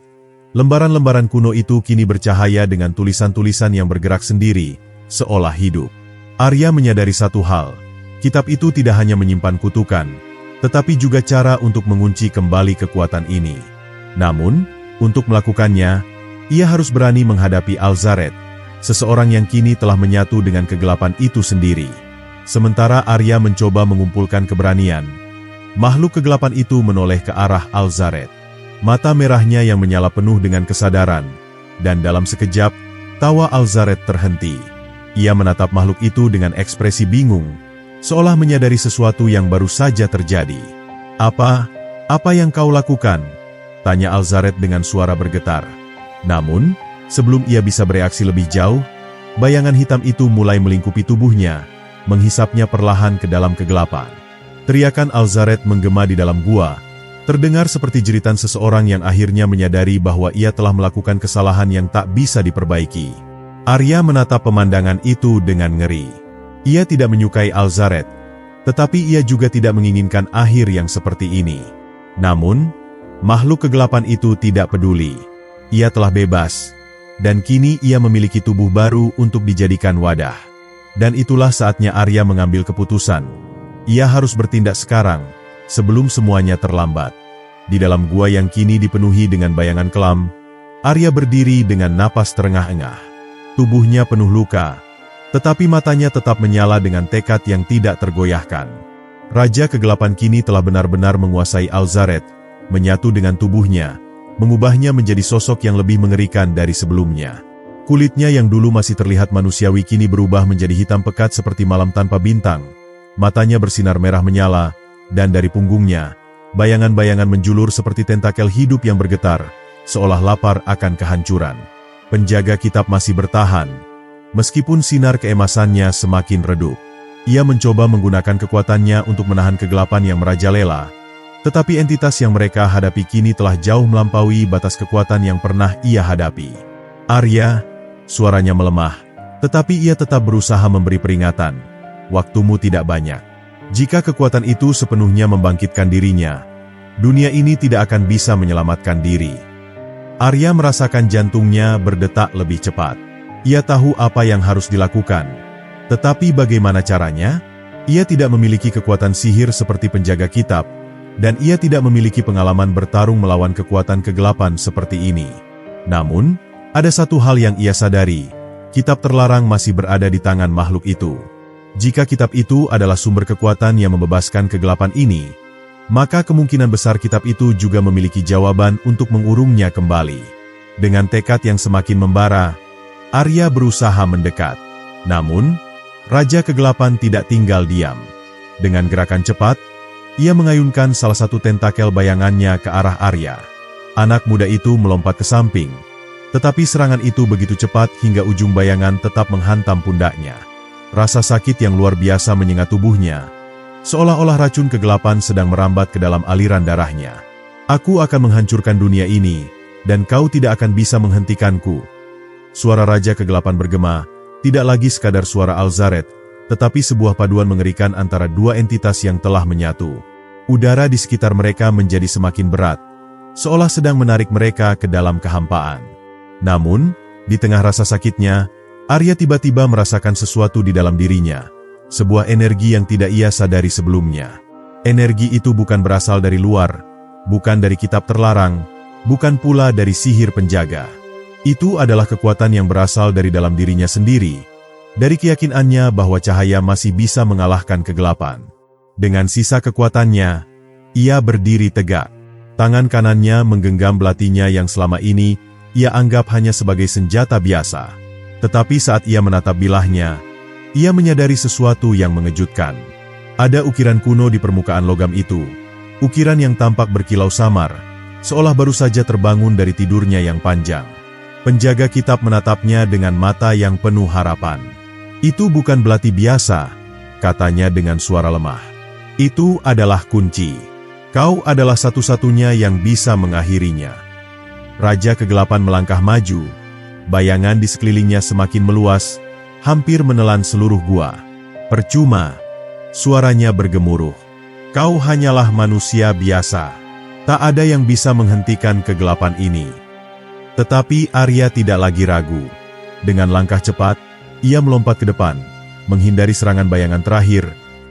Lembaran-lembaran kuno itu kini bercahaya dengan tulisan-tulisan yang bergerak sendiri, seolah hidup. Arya menyadari satu hal, kitab itu tidak hanya menyimpan kutukan, tetapi juga cara untuk mengunci kembali kekuatan ini. Namun, untuk melakukannya, ia harus berani menghadapi Alzaret, seseorang yang kini telah menyatu dengan kegelapan itu sendiri. Sementara Arya mencoba mengumpulkan keberanian, makhluk kegelapan itu menoleh ke arah Alzaret. Mata merahnya yang menyala penuh dengan kesadaran, dan dalam sekejap, tawa Alzaret terhenti. Ia menatap makhluk itu dengan ekspresi bingung, seolah menyadari sesuatu yang baru saja terjadi. Apa yang kau lakukan?" tanya Alzaret dengan suara bergetar. Namun, sebelum ia bisa bereaksi lebih jauh, bayangan hitam itu mulai melingkupi tubuhnya, menghisapnya perlahan ke dalam kegelapan. Teriakan Alzaret menggema di dalam gua, terdengar seperti jeritan seseorang yang akhirnya menyadari bahwa ia telah melakukan kesalahan yang tak bisa diperbaiki. Arya menatap pemandangan itu dengan ngeri. Ia tidak menyukai Alzaret, tetapi ia juga tidak menginginkan akhir yang seperti ini. Namun, makhluk kegelapan itu tidak peduli. Ia telah bebas, dan kini ia memiliki tubuh baru untuk dijadikan wadah. Dan itulah saatnya Arya mengambil keputusan. Ia harus bertindak sekarang, sebelum semuanya terlambat. Di dalam gua yang kini dipenuhi dengan bayangan kelam, Arya berdiri dengan napas terengah-engah. Tubuhnya penuh luka, tetapi matanya tetap menyala dengan tekad yang tidak tergoyahkan. Raja Kegelapan kini telah benar-benar menguasai Alzaret, menyatu dengan tubuhnya, mengubahnya menjadi sosok yang lebih mengerikan dari sebelumnya. Kulitnya yang dulu masih terlihat manusiawi kini berubah menjadi hitam pekat seperti malam tanpa bintang. Matanya bersinar merah menyala, dan dari punggungnya, bayangan-bayangan menjulur seperti tentakel hidup yang bergetar, seolah lapar akan kehancuran. Penjaga kitab masih bertahan, meskipun sinar keemasannya semakin redup. Ia mencoba menggunakan kekuatannya untuk menahan kegelapan yang merajalela, tetapi entitas yang mereka hadapi kini telah jauh melampaui batas kekuatan yang pernah ia hadapi. "Arya," suaranya melemah, tetapi ia tetap berusaha memberi peringatan. "Waktumu tidak banyak. Jika kekuatan itu sepenuhnya membangkitkan dirinya, dunia ini tidak akan bisa menyelamatkan diri." Arya merasakan jantungnya berdetak lebih cepat. Ia tahu apa yang harus dilakukan. Tetapi bagaimana caranya? Ia tidak memiliki kekuatan sihir seperti penjaga kitab, dan ia tidak memiliki pengalaman bertarung melawan kekuatan kegelapan seperti ini. Namun, ada satu hal yang ia sadari, kitab terlarang masih berada di tangan makhluk itu. Jika kitab itu adalah sumber kekuatan yang membebaskan kegelapan ini, maka kemungkinan besar kitab itu juga memiliki jawaban untuk mengurungnya kembali. Dengan tekad yang semakin membara, Arya berusaha mendekat. Namun, Raja Kegelapan tidak tinggal diam. Dengan gerakan cepat, ia mengayunkan salah satu tentakel bayangannya ke arah Arya. Anak muda itu melompat ke samping, tetapi serangan itu begitu cepat hingga ujung bayangan tetap menghantam pundaknya. Rasa sakit yang luar biasa menyengat tubuhnya, seolah-olah racun kegelapan sedang merambat ke dalam aliran darahnya. Aku akan menghancurkan dunia ini, dan kau tidak akan bisa menghentikanku. Suara Raja Kegelapan bergema, tidak lagi sekadar suara Alzaret, tetapi sebuah paduan mengerikan antara dua entitas yang telah menyatu. Udara di sekitar mereka menjadi semakin berat, seolah sedang menarik mereka ke dalam kehampaan. Namun, di tengah rasa sakitnya, Arya tiba-tiba merasakan sesuatu di dalam dirinya. Sebuah energi yang tidak ia sadari sebelumnya. Energi itu bukan berasal dari luar, bukan dari kitab terlarang, bukan pula dari sihir penjaga. Itu adalah kekuatan yang berasal dari dalam dirinya sendiri, dari keyakinannya bahwa cahaya masih bisa mengalahkan kegelapan. Dengan sisa kekuatannya, ia berdiri tegak. Tangan kanannya menggenggam belatinya yang selama ini ia anggap hanya sebagai senjata biasa. Tetapi saat ia menatap bilahnya, ia menyadari sesuatu yang mengejutkan. Ada ukiran kuno di permukaan logam itu, ukiran yang tampak berkilau samar, seolah baru saja terbangun dari tidurnya yang panjang. Penjaga kitab menatapnya dengan mata yang penuh harapan. "Itu bukan belati biasa," katanya dengan suara lemah. "Itu adalah kunci. Kau adalah satu-satunya yang bisa mengakhirinya." Raja Kegelapan melangkah maju. Bayangan di sekelilingnya semakin meluas, hampir menelan seluruh gua. "Percuma," suaranya bergemuruh. "Kau hanyalah manusia biasa. Tak ada yang bisa menghentikan kegelapan ini." Tetapi Arya tidak lagi ragu. Dengan langkah cepat, ia melompat ke depan, menghindari serangan bayangan terakhir,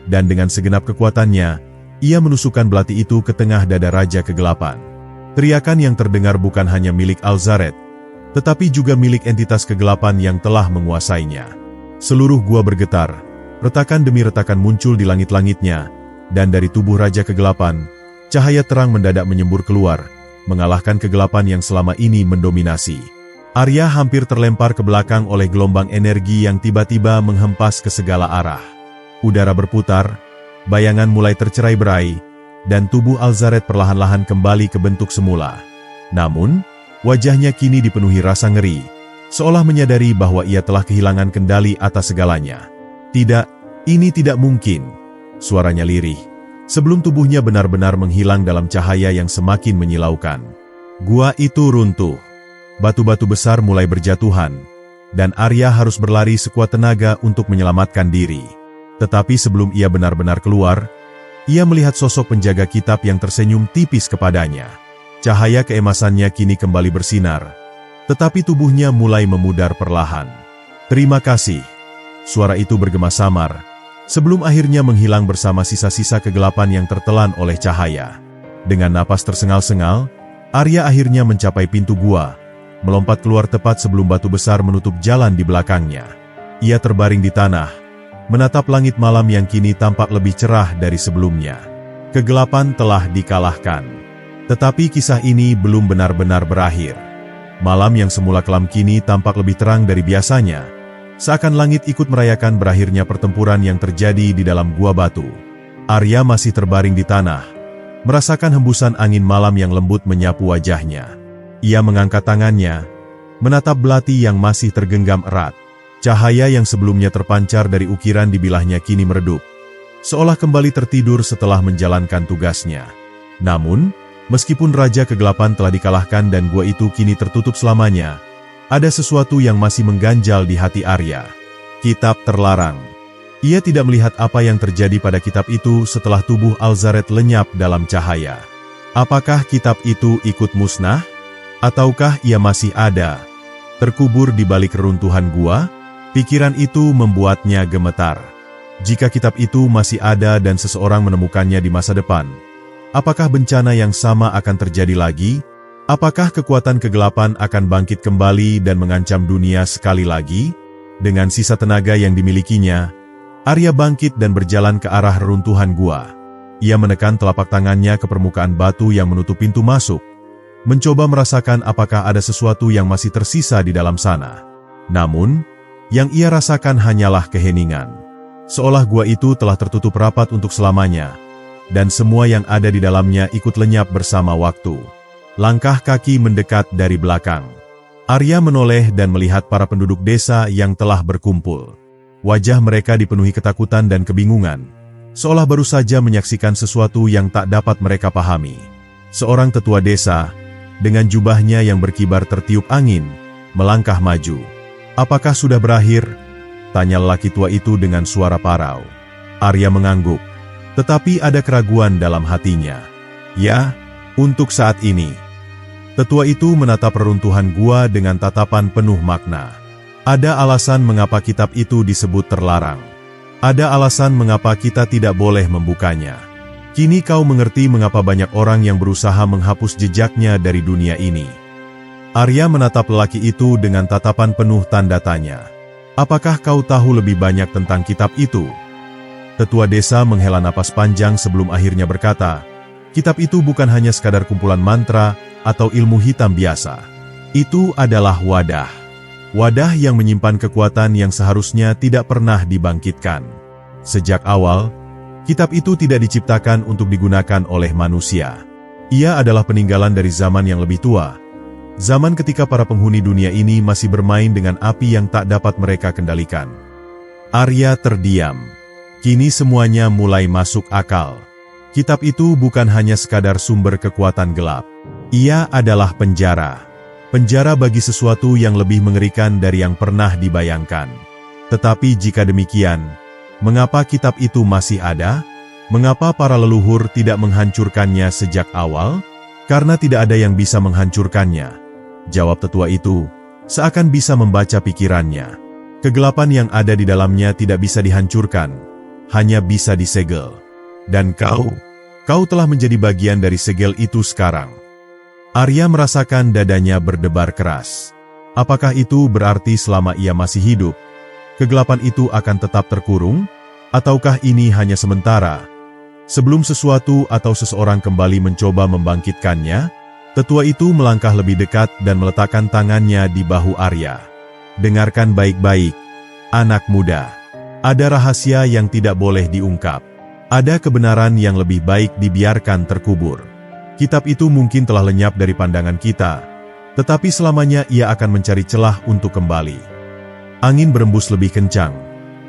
dan dengan segenap kekuatannya, ia menusukkan belati itu ke tengah dada Raja Kegelapan. Teriakan yang terdengar bukan hanya milik Alzaret, tetapi juga milik entitas kegelapan yang telah menguasainya. Seluruh gua bergetar, retakan demi retakan muncul di langit-langitnya, dan dari tubuh Raja Kegelapan, cahaya terang mendadak menyembur keluar, mengalahkan kegelapan yang selama ini mendominasi. Arya hampir terlempar ke belakang oleh gelombang energi yang tiba-tiba menghempas ke segala arah. Udara berputar, bayangan mulai tercerai-berai, dan tubuh Alzaret perlahan-lahan kembali ke bentuk semula. Namun, wajahnya kini dipenuhi rasa ngeri, seolah menyadari bahwa ia telah kehilangan kendali atas segalanya. "Tidak, ini tidak mungkin," suaranya lirih, sebelum tubuhnya benar-benar menghilang dalam cahaya yang semakin menyilaukan. Gua itu runtuh. Batu-batu besar mulai berjatuhan, dan Arya harus berlari sekuat tenaga untuk menyelamatkan diri. Tetapi sebelum ia benar-benar keluar, ia melihat sosok penjaga kitab yang tersenyum tipis kepadanya. Cahaya keemasannya kini kembali bersinar, tetapi tubuhnya mulai memudar perlahan. "Terima kasih," suara itu bergema samar, sebelum akhirnya menghilang bersama sisa-sisa kegelapan yang tertelan oleh cahaya. Dengan napas tersengal-sengal, Arya akhirnya mencapai pintu gua, melompat keluar tepat sebelum batu besar menutup jalan di belakangnya. Ia terbaring di tanah, menatap langit malam yang kini tampak lebih cerah dari sebelumnya. Kegelapan telah dikalahkan. Tetapi kisah ini belum benar-benar berakhir. Malam yang semula kelam kini tampak lebih terang dari biasanya, seakan langit ikut merayakan berakhirnya pertempuran yang terjadi di dalam gua batu. Arya masih terbaring di tanah, merasakan hembusan angin malam yang lembut menyapu wajahnya. Ia mengangkat tangannya, menatap belati yang masih tergenggam erat. Cahaya yang sebelumnya terpancar dari ukiran di bilahnya kini meredup, seolah kembali tertidur setelah menjalankan tugasnya. Namun, meskipun Raja Kegelapan telah dikalahkan dan gua itu kini tertutup selamanya, ada sesuatu yang masih mengganjal di hati Arya. Kitab terlarang. Ia tidak melihat apa yang terjadi pada kitab itu setelah tubuh Alzaret lenyap dalam cahaya. Apakah kitab itu ikut musnah? Ataukah ia masih ada, terkubur di balik reruntuhan gua? Pikiran itu membuatnya gemetar. Jika kitab itu masih ada dan seseorang menemukannya di masa depan, apakah bencana yang sama akan terjadi lagi? Apakah kekuatan kegelapan akan bangkit kembali dan mengancam dunia sekali lagi? Dengan sisa tenaga yang dimilikinya, Arya bangkit dan berjalan ke arah reruntuhan gua. Ia menekan telapak tangannya ke permukaan batu yang menutup pintu masuk, mencoba merasakan apakah ada sesuatu yang masih tersisa di dalam sana. Namun, yang ia rasakan hanyalah keheningan. Seolah gua itu telah tertutup rapat untuk selamanya, dan semua yang ada di dalamnya ikut lenyap bersama waktu. Langkah kaki mendekat dari belakang. Arya menoleh dan melihat para penduduk desa yang telah berkumpul. Wajah mereka dipenuhi ketakutan dan kebingungan, seolah baru saja menyaksikan sesuatu yang tak dapat mereka pahami. Seorang tetua desa, dengan jubahnya yang berkibar tertiup angin, melangkah maju. "Apakah sudah berakhir?" tanya lelaki tua itu dengan suara parau. Arya mengangguk, tetapi ada keraguan dalam hatinya. "Ya, untuk saat ini." Tetua itu menatap reruntuhan gua dengan tatapan penuh makna. "Ada alasan mengapa kitab itu disebut terlarang. Ada alasan mengapa kita tidak boleh membukanya. Kini kau mengerti mengapa banyak orang yang berusaha menghapus jejaknya dari dunia ini." Arya menatap lelaki itu dengan tatapan penuh tanda tanya. "Apakah kau tahu lebih banyak tentang kitab itu?" Tetua desa menghela napas panjang sebelum akhirnya berkata, "Kitab itu bukan hanya sekadar kumpulan mantra atau ilmu hitam biasa. Itu adalah wadah. Wadah yang menyimpan kekuatan yang seharusnya tidak pernah dibangkitkan. Sejak awal, kitab itu tidak diciptakan untuk digunakan oleh manusia. Ia adalah peninggalan dari zaman yang lebih tua. Zaman ketika para penghuni dunia ini masih bermain dengan api yang tak dapat mereka kendalikan." Arya terdiam. Kini semuanya mulai masuk akal. Kitab itu bukan hanya sekadar sumber kekuatan gelap. Ia adalah penjara. Penjara bagi sesuatu yang lebih mengerikan dari yang pernah dibayangkan. Tetapi jika demikian, mengapa kitab itu masih ada? Mengapa para leluhur tidak menghancurkannya sejak awal? "Karena tidak ada yang bisa menghancurkannya," jawab tetua itu, seakan bisa membaca pikirannya. "Kegelapan yang ada di dalamnya tidak bisa dihancurkan, hanya bisa disegel. Dan kau telah menjadi bagian dari segel itu sekarang." Arya merasakan dadanya berdebar keras. Apakah itu berarti selama ia masih hidup, kegelapan itu akan tetap terkurung? Ataukah ini hanya sementara? Sebelum sesuatu atau seseorang kembali mencoba membangkitkannya, tetua itu melangkah lebih dekat dan meletakkan tangannya di bahu Arya. "Dengarkan baik-baik, anak muda. Ada rahasia yang tidak boleh diungkap. Ada kebenaran yang lebih baik dibiarkan terkubur. Kitab itu mungkin telah lenyap dari pandangan kita, tetapi selamanya ia akan mencari celah untuk kembali." Angin berembus lebih kencang,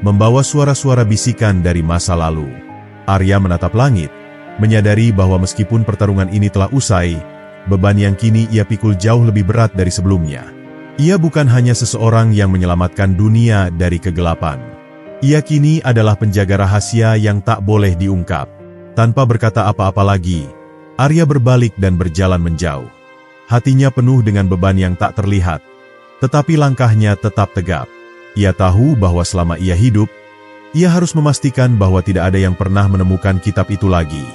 membawa suara-suara bisikan dari masa lalu. Arya menatap langit, menyadari bahwa meskipun pertarungan ini telah usai, beban yang kini ia pikul jauh lebih berat dari sebelumnya. Ia bukan hanya seseorang yang menyelamatkan dunia dari kegelapan. Ia kini adalah penjaga rahasia yang tak boleh diungkap. Tanpa berkata apa-apa lagi, Arya berbalik dan berjalan menjauh. Hatinya penuh dengan beban yang tak terlihat, tetapi langkahnya tetap tegap. Ia tahu bahwa selama ia hidup, ia harus memastikan bahwa tidak ada yang pernah menemukan kitab itu lagi.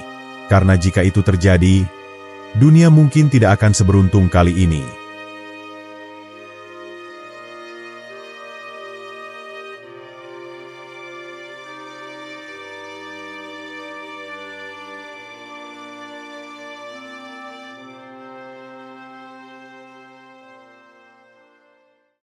Karena jika itu terjadi, dunia mungkin tidak akan seberuntung kali ini.